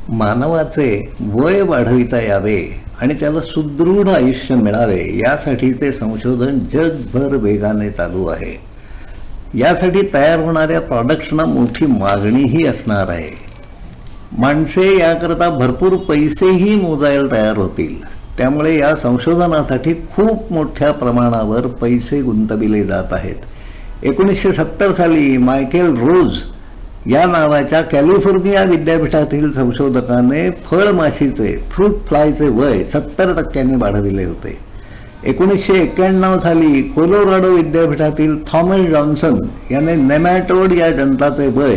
मानवाचे वय वाढविता यावे आणि त्याला सुदृढ आयुष्य मिळावे यासाठीचे संशोधन जगभर वेगाने चालू आहे. यासाठी तयार होणाऱ्या प्रॉडक्ट्सना मोठी मागणीही असणार आहे. माणसे याकरता भरपूर पैसेही मोजायला तयार होतील. त्यामुळे या संशोधनासाठी खूप मोठ्या प्रमाणावर पैसे गुंतविले जात आहेत. 1970 साली मायकेल रोज या नावाच्या कॅलिफोर्निया विद्यापीठातील संशोधकाने फळमाशीचे फ्रूट फ्लायचे वय 70% वाढविले होते. 1991 साली कोलोराडो विद्यापीठातील थॉमस जॉन्सन याने नेमॅटोड या जंताचे वय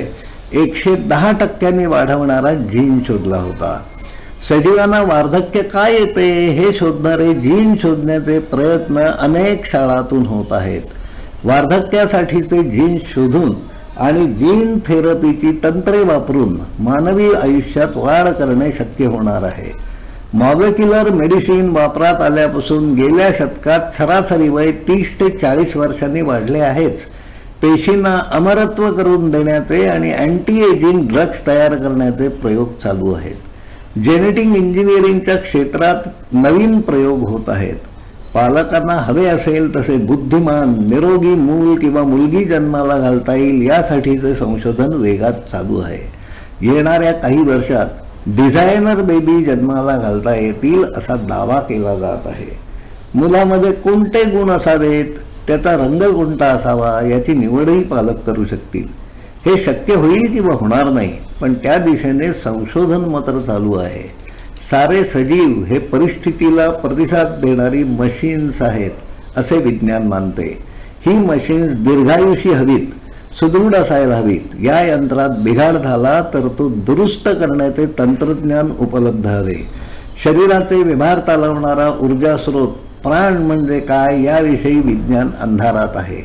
110% वाढवणारा जीन शोधला होता. सजीवांना वार्धक्य काय येते हे शोधणारे जीन शोधण्याचे प्रयत्न अनेक शाळांतून होत आहेत. वार्धक्यासाठीचे जीन शोधून आणि जीन थेरपीची तंत्रे वापरून मानवी आयुष्यात वाढ करणे शक्य होणार आहे. मॉलिक्युलर मेडिसिन वापरात आल्यापासून गेल्या शतकात सरासरी वय 30 ते 40 वर्षांनी वाढले आहेच. पेशींना अमरत्व करून देण्याचे आणि अँटी एजिंग ड्रग्ज तयार करण्याचे प्रयोग चालू आहेत. जेनेटिक इंजिनिअरिंगच्या क्षेत्रात नवीन प्रयोग होत आहेत. पालकांना हवे असेल तसे बुद्धिमान निरोगी मूल किंवा मुलगी जन्माला घालता येईल यासाठीचे संशोधन वेगात चालू आहे. येणाऱ्या काही वर्षात डिझायनर बेबी जन्माला घालता येतील असा दावा केला जात आहे. मुलामध्ये कोणते गुण असावेत, त्याचा रंग कोणता असावा याची निवडही पालक करू शकतील. हे शक्य होईल किंवा होणार नाही, पण त्या दिशेने संशोधन मात्र चालू आहे. सारे सजीव हे परिस्थितीला प्रतिसाद देणारी मशीन्स आहेत असे विज्ञान मानते. ही मशीन्स दीर्घायुषी हवीत, सुदृढ असायला हवीत. या यंत्रात बिघाड झाला तर तो दुरुस्त करण्याचे तंत्रज्ञान उपलब्ध हवे. शरीराचे व्यवहार चालवणारा ऊर्जा स्रोत प्राण म्हणजे काय याविषयी विज्ञान अंधारात आहे.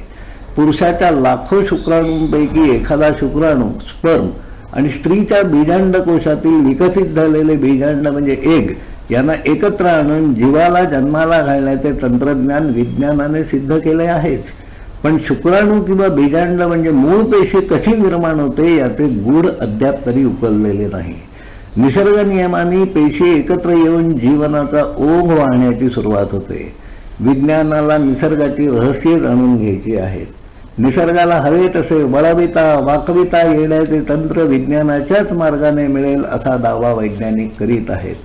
पुरुषाच्या लाखो शुक्राणूंपैकी एखादा शुक्राणू स्पर्म आणि स्त्रीच्या बीजांडकोशातील विकसित झालेले बीजांड म्हणजे एग यांना एकत्र आणून जीवाला जन्माला घालण्याचे तंत्रज्ञान विज्ञानाने सिद्ध केले आहेच. पण शुक्राणू किंवा बीजांड म्हणजे मूळ पेशी कशी निर्माण होते याचे गूढ अद्याप तरी उकललेले नाही. निसर्ग नियमाने पेशी एकत्र येऊन जीवनाचा ओघ वाहण्याची सुरुवात होते. विज्ञानाला निसर्गाची रहस्ये जाणून घ्यायची आहेत. निसर्गाला हवे तसे वळविता वाकविता येण्याचे तंत्र विज्ञानाच्याच मार्गाने मिळेल असा दावा वैज्ञानिक करीत आहेत.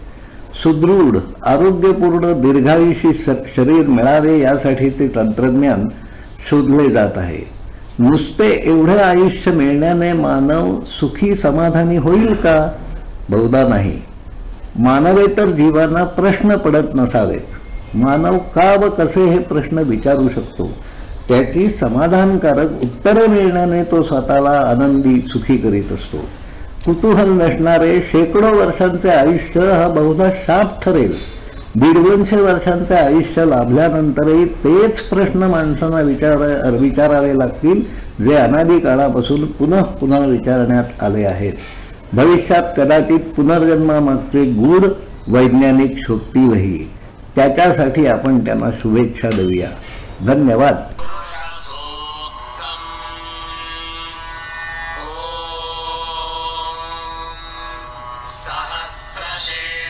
सुदृढ आरोग्यपूर्ण दीर्घायुषी शरीर मिळावे यासाठी ते तंत्रज्ञान शोधले जात आहे. नुसते एवढे आयुष्य मिळण्याने मानव सुखी समाधानी होईल का? बहुधा नाही. मानवेतर जीवांना प्रश्न पडत नसावेत. मानव का व कसे हे प्रश्न विचारू शकतो. त्याची समाधानकारक उत्तरे मिळण्याने तो स्वतःला आनंदी सुखी करीत असतो. कुतूहल नसणारे शेकडो वर्षांचे आयुष्य हा बहुधा शाप ठरेल. 150 वर्षांचे आयुष्य लाभल्यानंतरही तेच प्रश्न माणसांना विचारावे लागतील जे अनादी काळापासून पुन्हा पुन्हा विचारण्यात आले आहेत. भविष्यात कदाचित पुनर्जन्मामागचे गूढ वैज्ञानिक शोधतीलही. त्याच्यासाठी आपण त्यांना शुभेच्छा देऊया. धन्यवाद. सहस्रशीर्षा